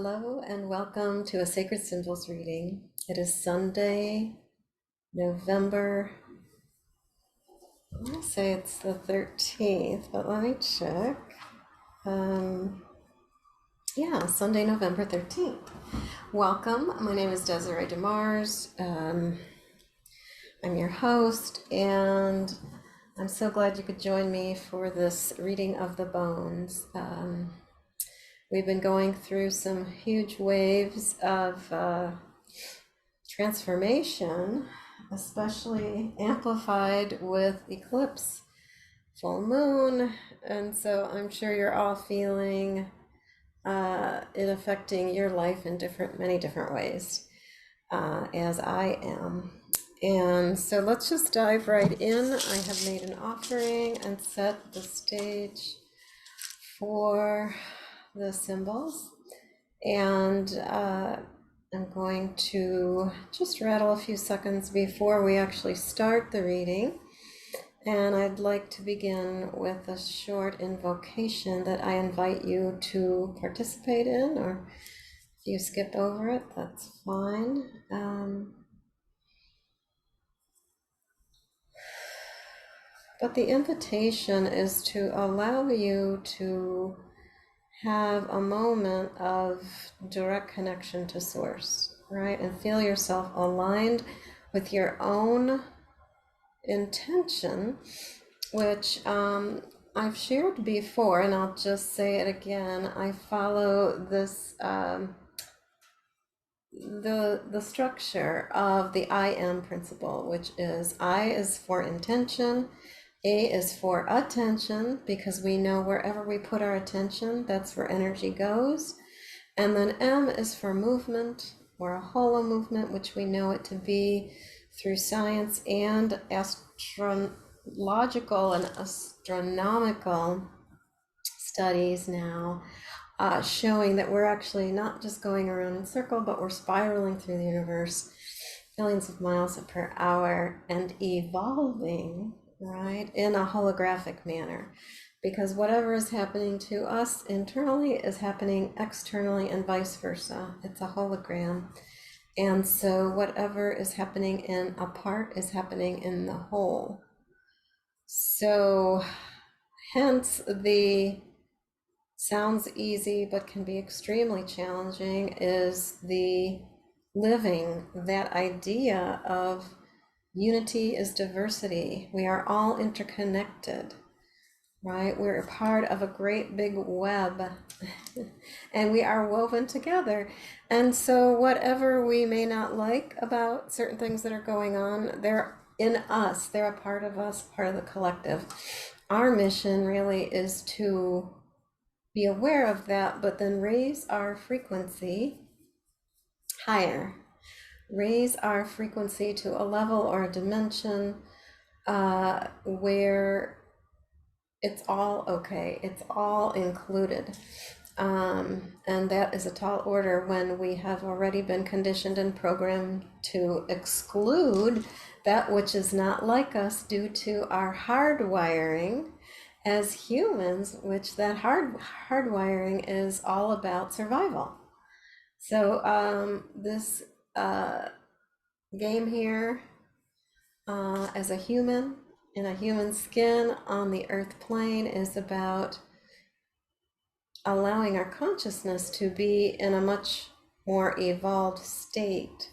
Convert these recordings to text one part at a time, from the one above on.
Hello and welcome to a Sacred Symbols reading. It is Sunday, November, I want to say it's the 13th, but let me check. Yeah, Sunday, November 13th. Welcome. My name is Desiree DeMars. I'm your host, and I'm so glad you could join me for this reading of the bones. We've been going through some huge waves of transformation, especially amplified with eclipse, full moon, and so I'm sure you're all feeling it affecting your life in many different ways, as I am. And so let's just dive right in. I have made an offering and set the stage for the symbols, and I'm going to just rattle a few seconds before we actually start the reading. And I'd like to begin with a short invocation that I invite you to participate in, or if you skip over it, that's fine. But the invitation is to allow you to have a moment of direct connection to source, right? And feel yourself aligned with your own intention, which I've shared before, and I'll just say it again. I follow this the structure of the I am principle, which is I is for intention, A is for attention, because we know wherever we put our attention, that's where energy goes. And then M is for movement, or a holo movement, which we know it to be through science and astrological and astronomical studies now, showing that we're actually not just going around in circle, but we're spiraling through the universe millions of miles per hour and evolving, right, in a holographic manner, because whatever is happening to us internally is happening externally and vice versa. It's a hologram. And so whatever is happening in a part is happening in the whole. So hence the sounds easy but can be extremely challenging is the living that idea of unity is diversity. We are all interconnected, right? We're a part of a great big web and we are woven together. And so whatever we may not like about certain things that are going on, they're in us, they're a part of us, part of the collective. Our mission really is to be aware of that, but then raise our frequency higher, raise our frequency to a level or a dimension where it's all okay, it's all included. And that is a tall order when we have already been conditioned and programmed to exclude that which is not like us due to our hardwiring as humans, which that hardwiring is all about survival. So this game here, as a human in a human skin on the earth plane, is about allowing our consciousness to be in a much more evolved state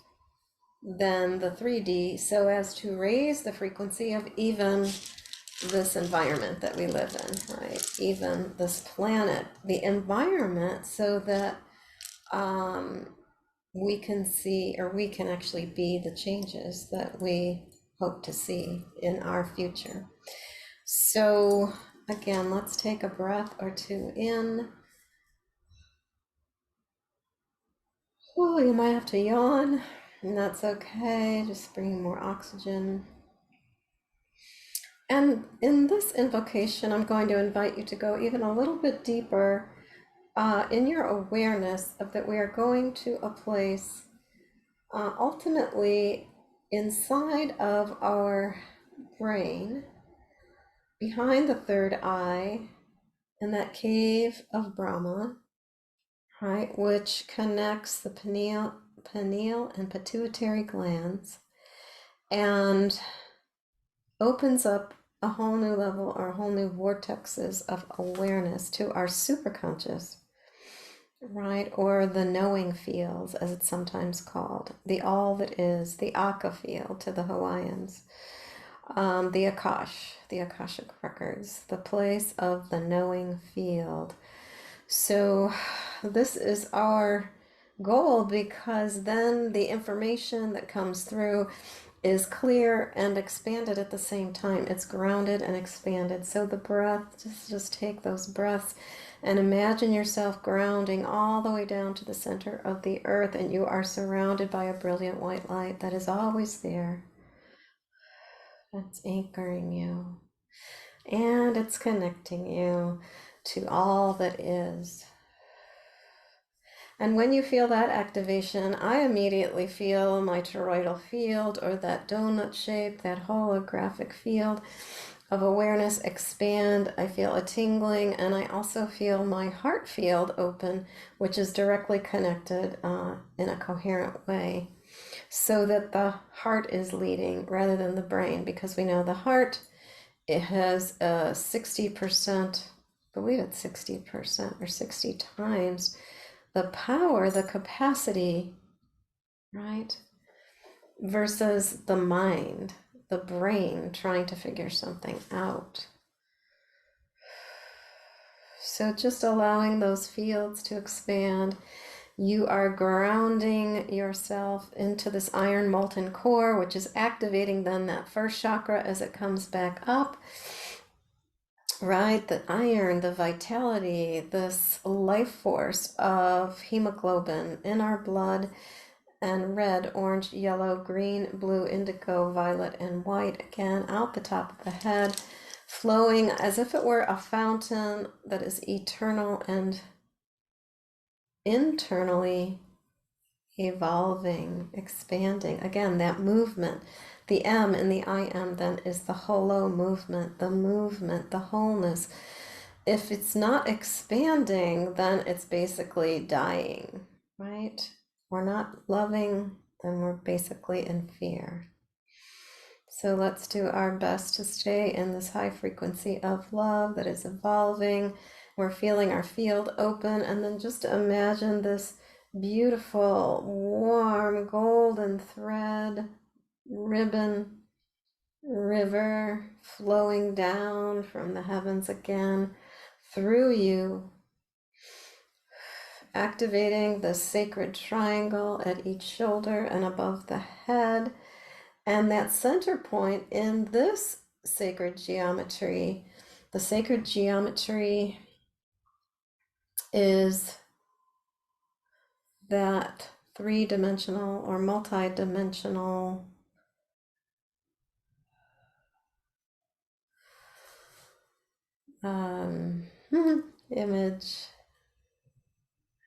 than the 3D, so as to raise the frequency of even this environment that we live in, right? Even this planet, the environment, so that we can see, or we can actually be the changes that we hope to see in our future. So again, let's take a breath or two in. Oh, you might have to yawn, and that's okay. Just bringing more oxygen. And in this invocation, I'm going to invite you to go even a little bit deeper in your awareness of that we are going to a place ultimately inside of our brain, behind the third eye, in that cave of Brahma, right, which connects the pineal and pituitary glands and opens up a whole new level or whole new vortexes of awareness to our superconscious, right? Or the knowing fields, as it's sometimes called, the all that is, the Aka field to the Hawaiians, the the Akashic records, the place of the knowing field. So this is our goal, because then the information that comes through is clear and expanded at the same time. It's grounded and expanded. So the breath, just take those breaths and imagine yourself grounding all the way down to the center of the earth, and you are surrounded by a brilliant white light that is always there. That's anchoring you, and it's connecting you to all that is. And when you feel that activation, I immediately feel my toroidal field, or that donut shape, that holographic field of awareness expand. I feel a tingling, and I also feel my heart field open, which is directly connected in a coherent way, so that the heart is leading rather than the brain, because we know the heart, it has a 60%, I believe it's 60% or 60 times the power, the capacity, right? Versus the mind, the brain trying to figure something out. So just allowing those fields to expand. You are grounding yourself into this iron molten core, which is activating then that first chakra as it comes back up. Right, the iron, the vitality, this life force of hemoglobin in our blood, and red, orange, yellow, green, blue, indigo, violet, and white, again out the top of the head, flowing as if it were a fountain that is eternal and internally evolving, expanding. Again, that movement. The M in the I am then is the holo movement, the wholeness. If it's not expanding, then it's basically dying, right? We're not loving, then we're basically in fear. So let's do our best to stay in this high frequency of love that is evolving. We're feeling our field open, and then just imagine this beautiful, warm, golden thread, ribbon, river flowing down from the heavens again through you, activating the sacred triangle at each shoulder and above the head. And that center point in this sacred geometry, the sacred geometry is that three-dimensional or multi-dimensional image.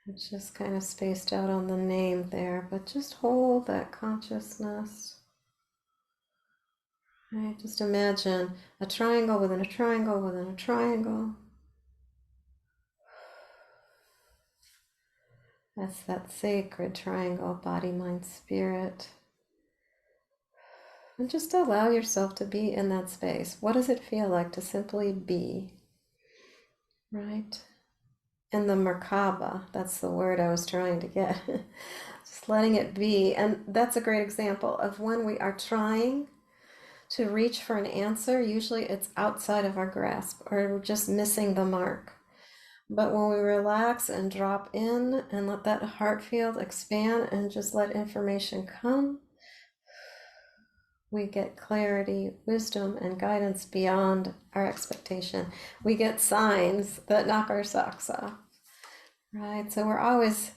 It's just kind of spaced out on the name there, but just hold that consciousness. Right, just imagine a triangle within a triangle within a triangle. That's that sacred triangle, body, mind, spirit. And just allow yourself to be in that space. What does it feel like to simply be? Right? And the Merkaba, that's the word I was trying to get. Just letting it be. And that's a great example of when we are trying to reach for an answer. Usually it's outside of our grasp, or we're just missing the mark. But when we relax and drop in and let that heart field expand and just let information come, we get clarity, wisdom, and guidance beyond our expectation. We get signs that knock our socks off, right? So we're always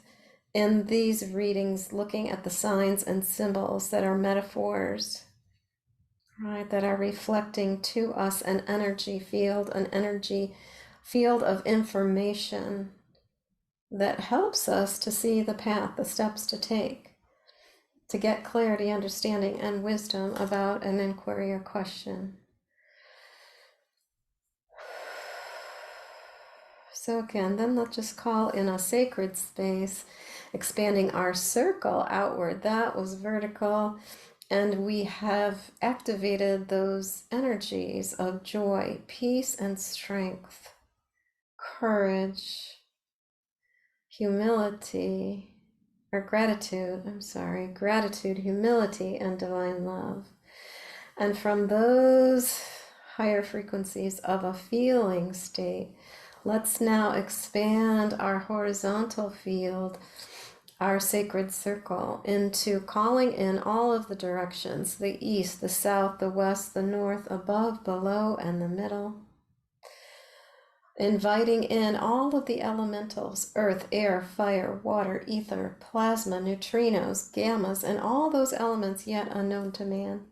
in these readings looking at the signs and symbols that are metaphors, right? That are reflecting to us an energy field of information that helps us to see the path, the steps to take, to get clarity, understanding, and wisdom about an inquiry or question. So again, then let's just call in a sacred space, expanding our circle outward. That was vertical. And we have activated those energies of joy, peace, and strength, courage, humility, or gratitude, gratitude, humility, and divine love. And from those higher frequencies of a feeling state, let's now expand our horizontal field, our sacred circle, into calling in all of the directions, the east, the south, the west, the north, above, below, and the middle. Inviting in all of the elementals, earth, air, fire, water, ether, plasma, neutrinos, gammas, and all those elements yet unknown to man.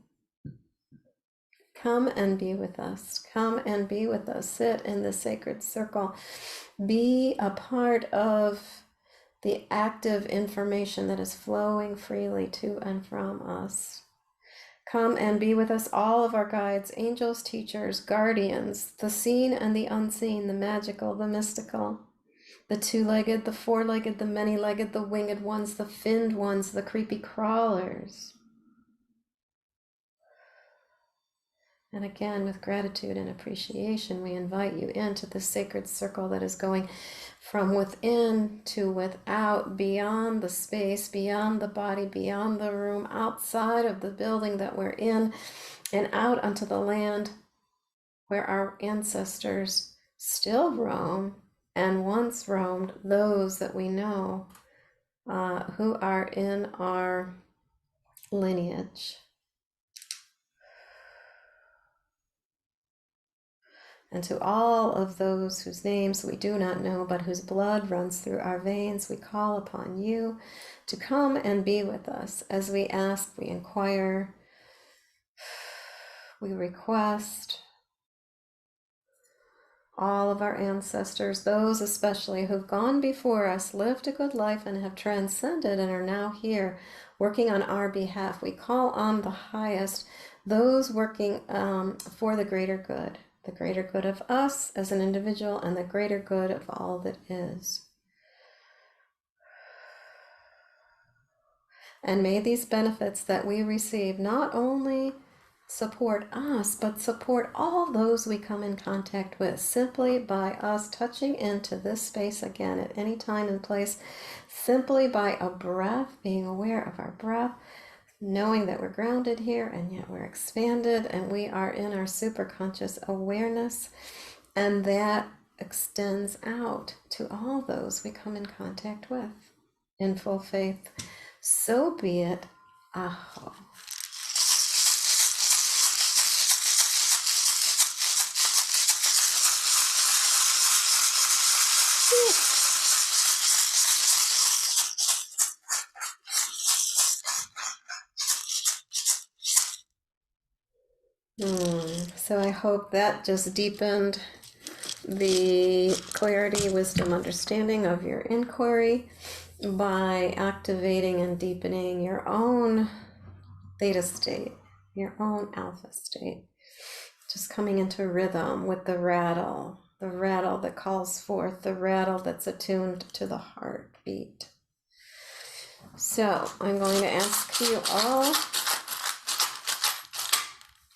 Come and be with us. Come and be with us. Sit in the sacred circle. Be a part of the active information that is flowing freely to and from us. Come and be with us, all of our guides, angels, teachers, guardians, the seen and the unseen, the magical, the mystical, the two-legged, the four-legged, the many-legged, the winged ones, the finned ones, the creepy crawlers. And again, with gratitude and appreciation, we invite you into the sacred circle that is going from within to without, beyond the space, beyond the body, beyond the room, outside of the building that we're in, and out onto the land where our ancestors still roam and once roamed, those that we know who are in our lineage. And to all of those whose names we do not know, but whose blood runs through our veins, we call upon you to come and be with us as we ask, we inquire, we request. All of our ancestors, those especially who've gone before us, lived a good life and have transcended and are now here working on our behalf. We call on the highest, those working for the greater good of us as an individual and the greater good of all that is. And may these benefits that we receive not only support us, but support all those we come in contact with, simply by us touching into this space again at any time and place, simply by a breath, being aware of our breath, knowing that we're grounded here and yet we're expanded and we are in our superconscious awareness, and that extends out to all those we come in contact with in full faith. So be it. Aho. So I hope that just deepened the clarity, wisdom, understanding of your inquiry by activating and deepening your own theta state, your own alpha state. Just coming into rhythm with the rattle that calls forth, the rattle that's attuned to the heartbeat. So I'm going to ask you all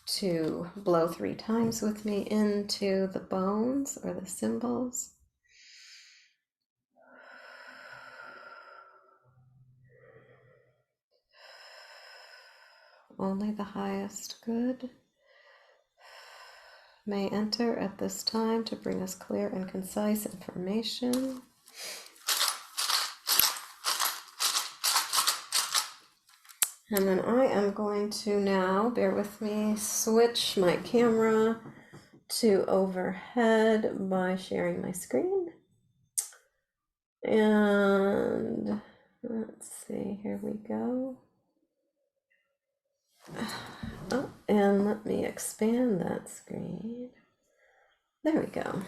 to blow 3 times with me into the bones or the symbols. Only the highest good may enter at this time to bring us clear and concise information. And then I am going to now, bear with me, switch my camera to overhead by sharing my screen. And let's see, here we go. Oh, and let me expand that screen. There we go.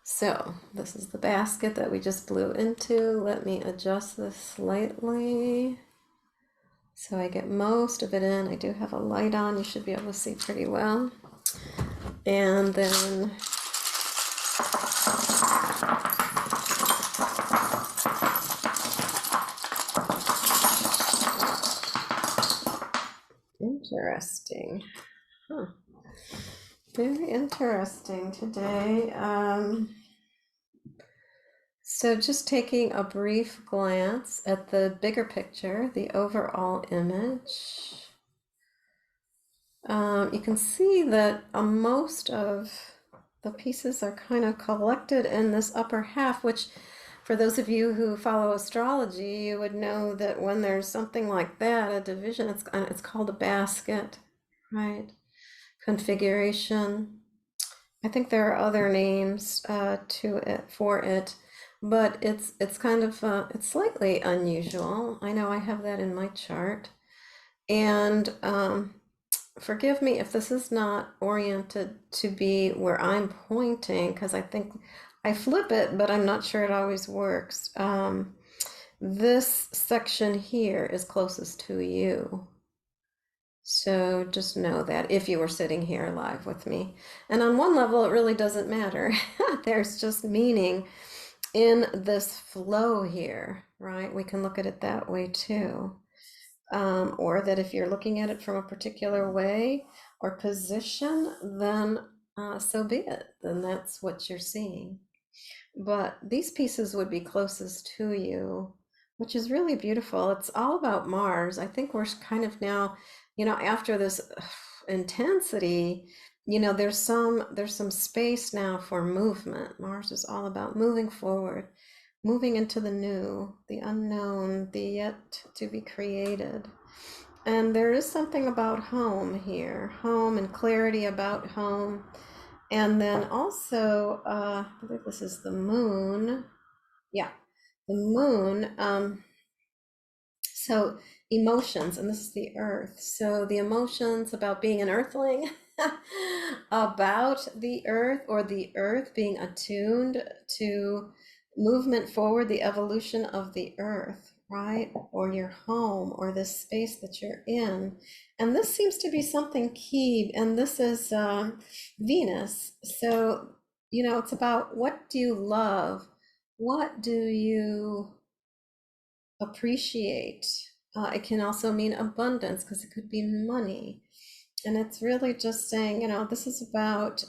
So this is the basket that we just blew into. Let me adjust this slightly so I get most of it in. I do have a light on. You should be able to see pretty well. And then Interesting. Huh. Very interesting today. So just taking a brief glance at the bigger picture, the overall image, you can see that most of the pieces are kind of collected in this upper half, which for those of you who follow astrology, you would know that when there's something like that, a division, it's called a basket, right? Configuration. I think there are other names to it for it, but it's kind of it's slightly unusual. I know I have that in my chart, and forgive me if this is not oriented to be where I'm pointing, because I think I flip it, but I'm not sure it always works. This section here is closest to you. So just know that if you were sitting here live with me. And on one level, it really doesn't matter. There's just meaning in this flow here, right? We can look at it that way too. Or that if you're looking at it from a particular way or position, then so be it. Then that's what you're seeing. But these pieces would be closest to you, which is really beautiful. It's all about Mars. I think we're kind of now, after this intensity, there's some space now for movement. Mars is all about moving forward, moving into the new, the unknown, the yet to be created. And there is something about home here, home and clarity about home. And then also, I believe this is the moon. Yeah, the moon. So emotions, and this is the earth. So the emotions about being an earthling, about the earth, or the earth being attuned to movement forward, the evolution of the earth, right? Or your home, or this space that you're in. And this seems to be something key, and this is Venus. So, it's about, what do you love? What do you appreciate? It can also mean abundance, because it could be money. And it's really just saying, this is about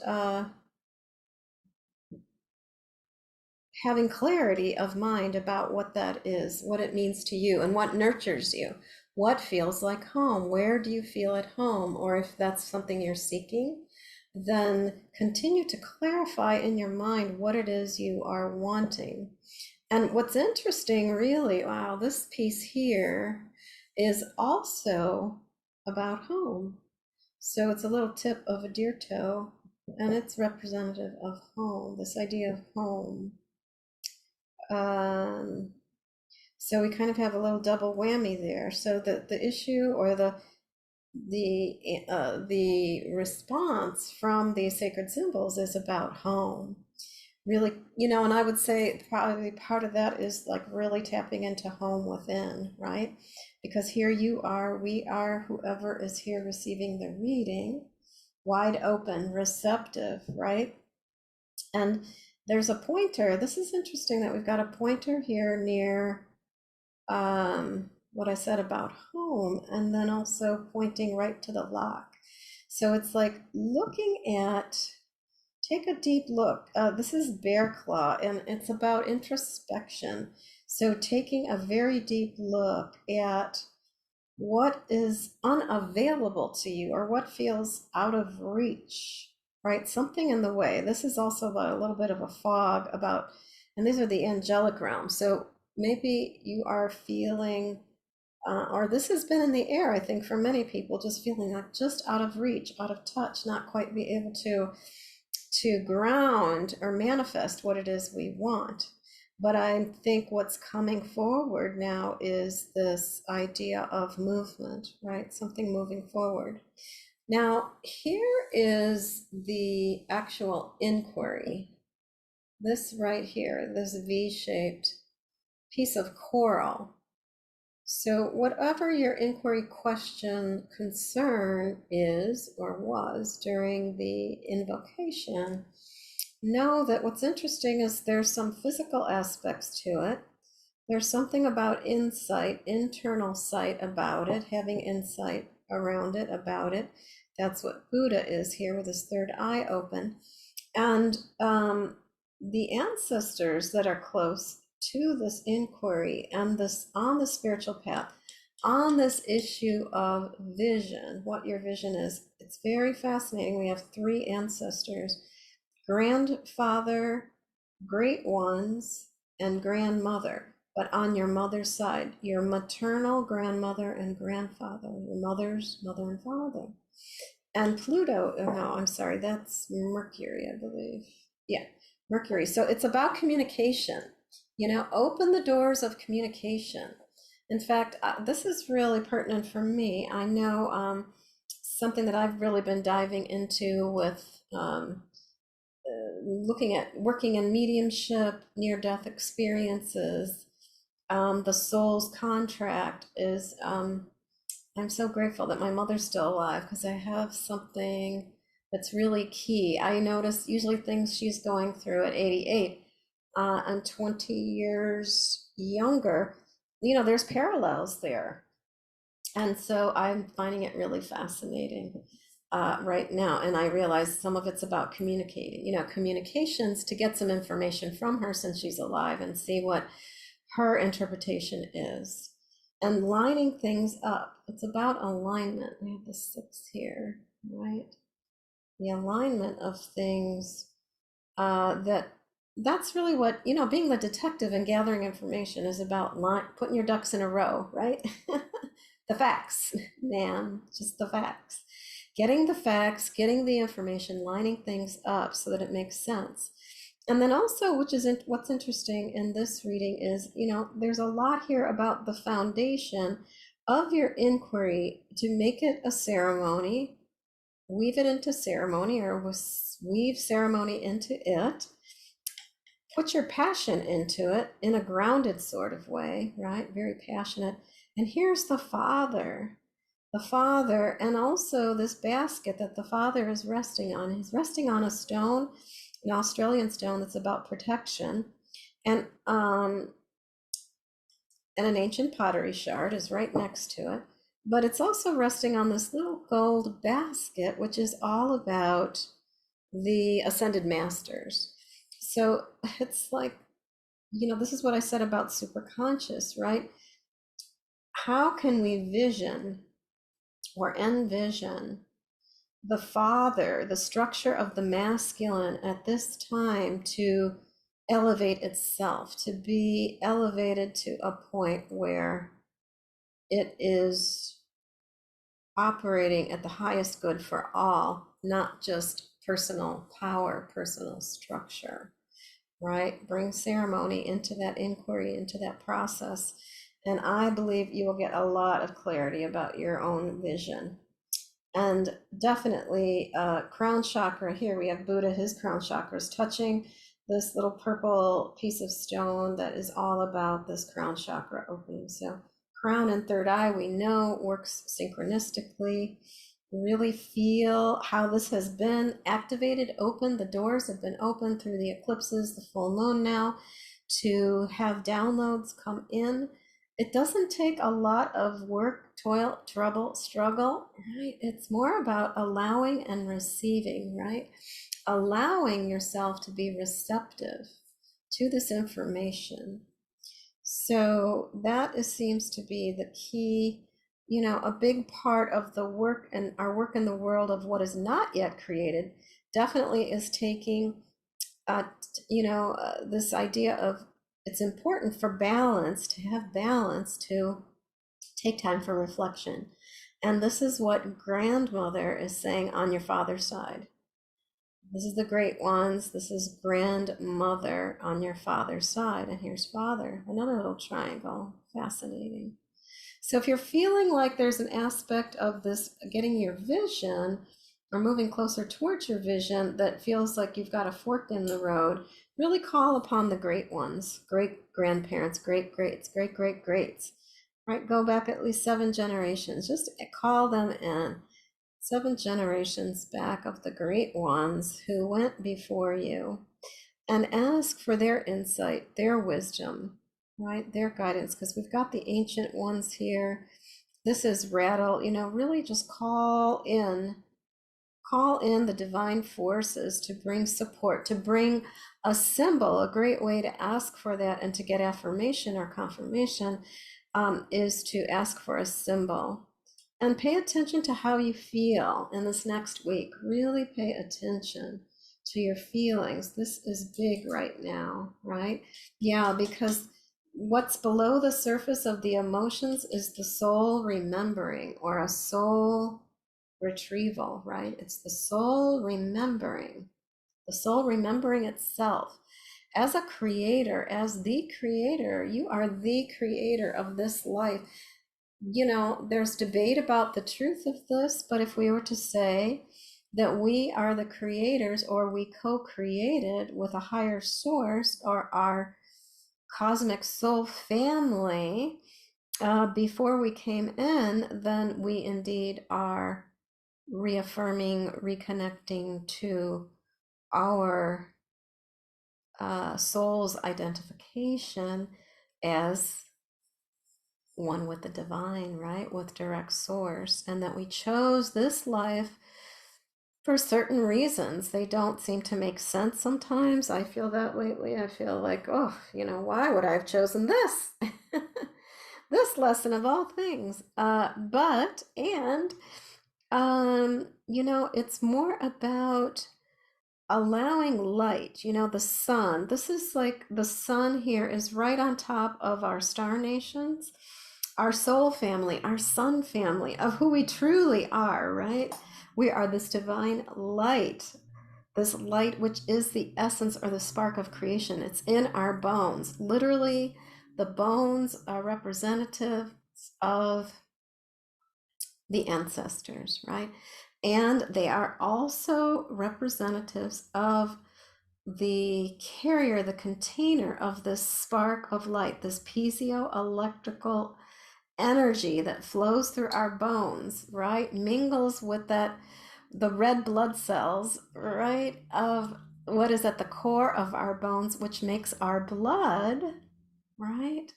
having clarity of mind about what that is, what it means to you, and what nurtures you, what feels like home, where do you feel at home, or if that's something you're seeking, then continue to clarify in your mind what it is you are wanting. And what's interesting, really, wow, this piece here is also about home. So it's a little tip of a deer toe, and it's representative of home, this idea of home. So we kind of have a little double whammy there. So the issue, or the response from these sacred symbols is about home. Really, and I would say probably part of that is like really tapping into home within, right? Because here you are, we are, whoever is here receiving the reading, wide open, receptive, right? And there's a pointer. This is interesting that we've got a pointer here near what I said about home, and then also pointing right to the lock. So it's like looking at, take a deep look. This is Bear Claw, and it's about introspection. So taking a very deep look at what is unavailable to you, or what feels out of reach, right? Something in the way. This is also a little bit of a fog about, and these are the angelic realms. So maybe you are feeling, or this has been in the air, I think, for many people, just feeling like just out of reach, out of touch, not quite be able to ground or manifest what it is we want. But I think what's coming forward now is this idea of movement, right? Something moving forward. Now, here is the actual inquiry. This right here, this V-shaped piece of coral. So whatever your inquiry, question, concern is or was during the invocation, know that what's interesting is there's some physical aspects to it. There's something about insight, internal sight about it, having insight around it, about it. That's what Buddha is here with his third eye open. And the ancestors that are close to this inquiry and this on the spiritual path, on this issue of vision, what your vision is, it's very fascinating. We have three ancestors: grandfather, great ones, and grandmother. But on your mother's side, your maternal grandmother and grandfather, your mother's mother and father. And Pluto, oh no, I'm sorry, that's Mercury, I believe. Yeah, Mercury. So it's about communication. Open the doors of communication. In fact, this is really pertinent for me. I know something that I've really been diving into with looking at working in mediumship, near-death experiences. The soul's contract is, I'm so grateful that my mother's still alive, because I have something that's really key. I notice usually things she's going through at 88 and 20 years younger, there's parallels there. And so I'm finding it really fascinating right now. And I realize some of it's about communicating, communications to get some information from her since she's alive and see what her interpretation is. And lining things up. It's about alignment. We have the 6 here, right? The alignment of things that's really what, being the detective and gathering information is about, putting your ducks in a row, right? The facts, man, just the facts. Getting the facts, getting the information, lining things up so that it makes sense. And then also, what's interesting in this reading is, there's a lot here about the foundation of your inquiry to make it a ceremony, weave it into ceremony, or weave ceremony into it. Put your passion into it in a grounded sort of way, right? Very passionate. And here's the father, and also this basket that the father is resting on. He's resting on a stone, an Australian stone that's about protection. And an ancient pottery shard is right next to it. But it's also resting on this little gold basket, which is all about the ascended masters. So it's like, this is what I said about superconscious, right? How can we vision or envision the father, the structure of the masculine at this time to elevate itself, to be elevated to a point where it is operating at the highest good for all, not just personal power, personal structure, right? Bring ceremony into that inquiry, into that process. And I believe you will get a lot of clarity about your own vision. And definitely crown chakra, here we have Buddha, his crown chakra is touching this little purple piece of stone that is all about this crown chakra opening. So crown and third eye, we know, works synchronistically. Really feel how this has been activated, open. The doors have been opened through the eclipses, the full moon now, to have downloads come in. It doesn't take a lot of work, toil, trouble, struggle, right? It's more about allowing and receiving, right? Allowing yourself to be receptive to this information. So that seems to be the key, a big part of the work, and our work in the world of what is not yet created definitely is taking, this idea of, it's important for balance, to have balance, to take time for reflection. And this is what grandmother is saying on your father's side. This is the great ones. This is grandmother on your father's side. And here's father, another little triangle. Fascinating. So if you're feeling like there's an aspect of this getting your vision or moving closer towards your vision that feels like you've got a fork in the road, really call upon the great ones, great grandparents, great greats, great great greats, right? Go back at least 7 generations, just call them in. 7 generations back of the great ones who went before you, and ask for their insight, their wisdom, right? Their guidance, because we've got the ancient ones here. This is rattle, really just call in the divine forces to bring support, to bring a symbol. A great way to ask for that and to get affirmation or confirmation is to ask for a symbol. And pay attention to how you feel in this next week. Really pay attention to your feelings. This is big right now, right? Yeah, because what's below the surface of the emotions is the soul remembering, or a soul retrieval, right? It's the soul remembering itself. As a creator, as the creator, you are the creator of this life. There's debate about the truth of this, but if we were to say that we are the creators, or we co-created with a higher source, or our cosmic soul family, before we came in, then we indeed are reaffirming, reconnecting to our soul's identification as one with the divine, right? With direct source, and that we chose this life for certain reasons. They don't seem to make sense sometimes. I feel that lately. I feel like, oh, why would I have chosen this? This lesson of all things. It's more about allowing light, the sun. This is like the sun here is right on top of our star nations, our soul family, our sun family, of who we truly are, right? We are this divine light, this light which is the essence or the spark of creation. It's in our bones. Literally, the bones are representatives of the ancestors, right? And they are also representatives of the carrier, the container of this spark of light, this piezoelectrical energy that flows through our bones, right? Mingles with the red blood cells, right? Of what is at the core of our bones, which makes our blood, right?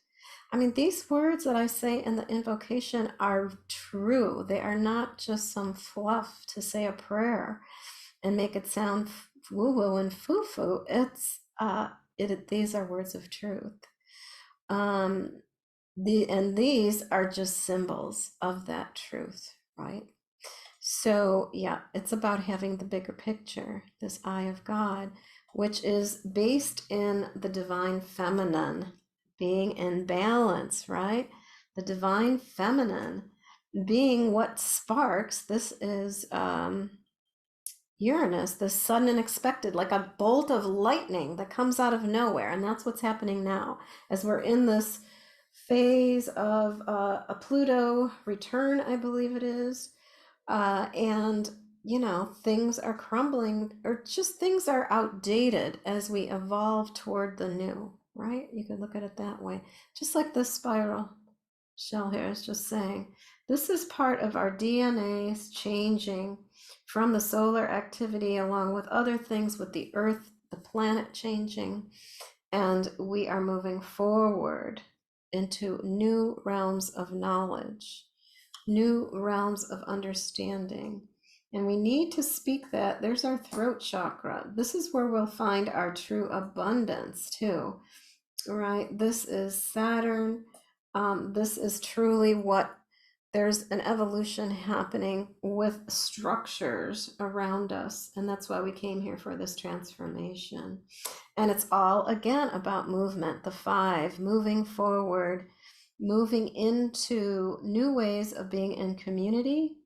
I mean, these words that I say in the invocation are true. They are not just some fluff to say a prayer and make it sound woo-woo and foo-foo. These are words of truth. These are just symbols of that truth, right? So yeah, it's about having the bigger picture, this eye of God, which is based in the divine feminine, being in balance, right? The divine feminine being what sparks. This is Uranus, the sudden and unexpected, like a bolt of lightning that comes out of nowhere. And that's what's happening now as we're in this phase of a Pluto return, I believe it is. And, things are crumbling, or just things are outdated as we evolve toward the new, right? You could look at it that way. Just like this spiral shell here is just saying, this is part of our DNA's changing from the solar activity, along with other things, with the earth, the planet changing. And we are moving forward into new realms of knowledge, new realms of understanding. And we need to speak that. There's our throat chakra. This is where we'll find our true abundance too, right? This is Saturn. This is truly what there's an evolution happening with structures around us. And that's why we came here for this transformation. And it's all, again, about movement, the 5, moving forward, moving into new ways of being in community,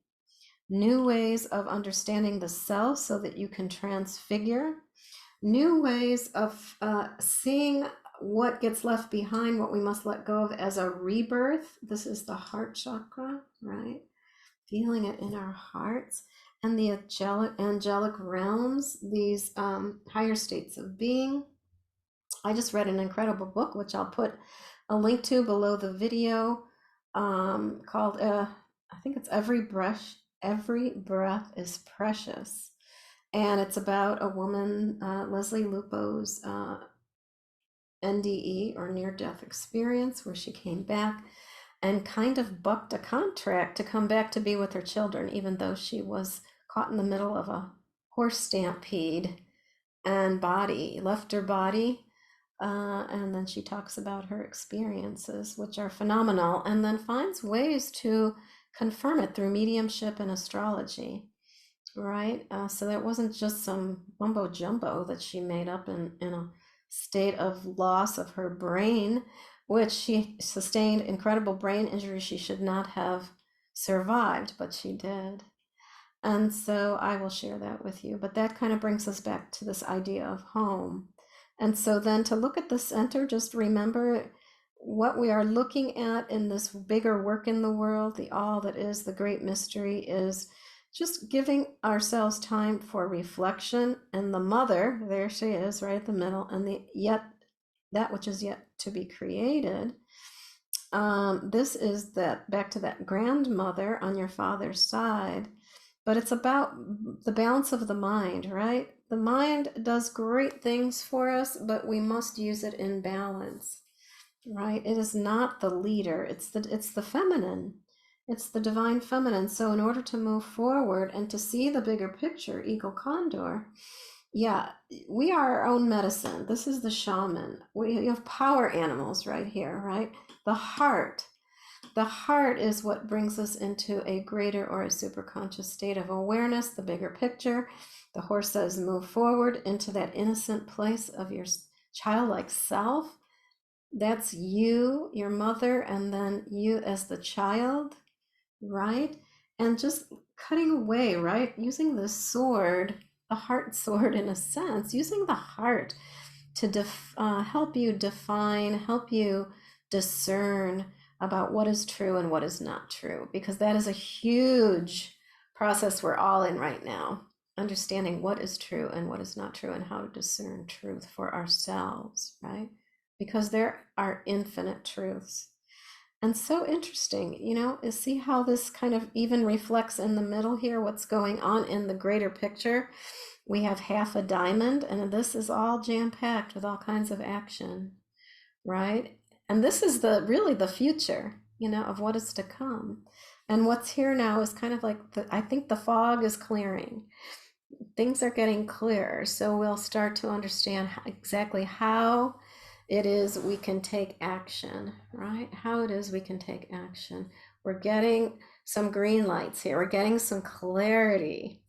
new ways of understanding the self so that you can transfigure, new ways of seeing what gets left behind, what we must let go of as a rebirth. This is the heart chakra, right? Feeling it in our hearts. And the angelic realms, these higher states of being. I just read an incredible book, which I'll put a link to below the video, called, I think it's Every Breath is Precious. And it's about a woman, Lesley Lupo's NDE, or near-death experience, where she came back and kind of bucked a contract to come back to be with her children, even though she was caught in the middle of a horse stampede and left her body. And then she talks about her experiences, which are phenomenal, and then finds ways to confirm it through mediumship and astrology, right? So that wasn't just some mumbo jumbo that she made up in a state of loss of her brain, which she sustained incredible brain injury she should not have survived, but she did. And so I will share that with you. But that kind of brings us back to this idea of home. And so then to look at the center, just remember what we are looking at in this bigger work in the world, the all that is the great mystery, is just giving ourselves time for reflection. And the mother, there she is, right at the middle, and the yet that which is yet to be created. This is that back to that grandmother on your father's side, but it's about the balance of the mind, right? The mind does great things for us, but we must use it in balance, right? It is not the leader, it's the feminine. It's the divine feminine. So in order to move forward and to see the bigger picture, Eagle Condor, yeah, we are our own medicine. This is the shaman. We have power animals right here, right? The heart. The heart is what brings us into a greater or a superconscious state of awareness, the bigger picture. The horse says move forward into that innocent place of your childlike self. That's you, your mother, and then you as the child, right? And just cutting away, right? Using the sword, the heart sword in a sense, using the heart to help you define, help you discern about what is true and what is not true, because that is a huge process we're all in right now, understanding what is true and what is not true and how to discern truth for ourselves, right? Because there are infinite truths. And so interesting, is see how this kind of even reflects in the middle here, what's going on in the greater picture. We have half a diamond, and this is all jam-packed with all kinds of action, right? And this is really the future, of what is to come. And what's here now is kind of like, I think the fog is clearing. Things are getting clearer. So we'll start to understand exactly how it is we can take action, right? How it is we can take action. We're getting some green lights here. We're getting some clarity.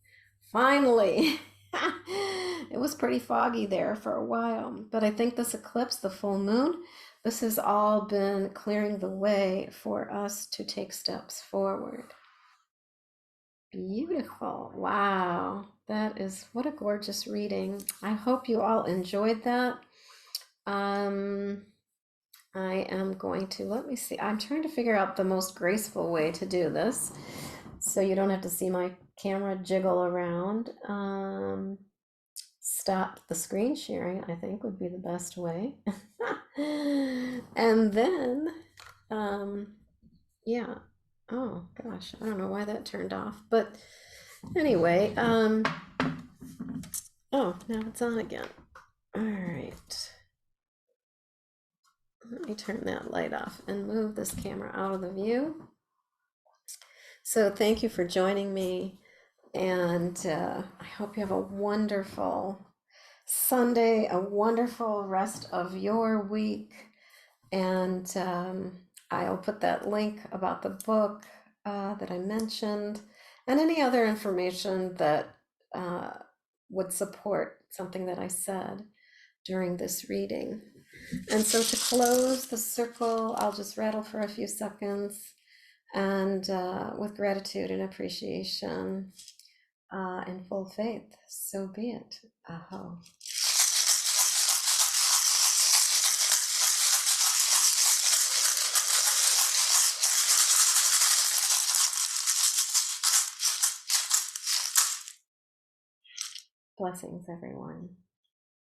Finally. It was pretty foggy there for a while, but I think this eclipse, the full moon, this has all been clearing the way for us to take steps forward. Beautiful. Wow. What a gorgeous reading. I hope you all enjoyed that. I am going to, let me see. I'm trying to figure out the most graceful way to do this, so you don't have to see my camera jiggle around. Stop the screen sharing, I think, would be the best way. And then, yeah. Oh gosh, I don't know why that turned off, but anyway, oh, now it's on again. All right. Let me turn that light off and move this camera out of the view. So thank you for joining me, and I hope you have a wonderful Sunday, a wonderful rest of your week. And I'll put that link about the book that I mentioned and any other information that would support something that I said during this reading. And so to close the circle, I'll just rattle for a few seconds, and with gratitude and appreciation and full faith, so be it. Aho. Blessings, everyone.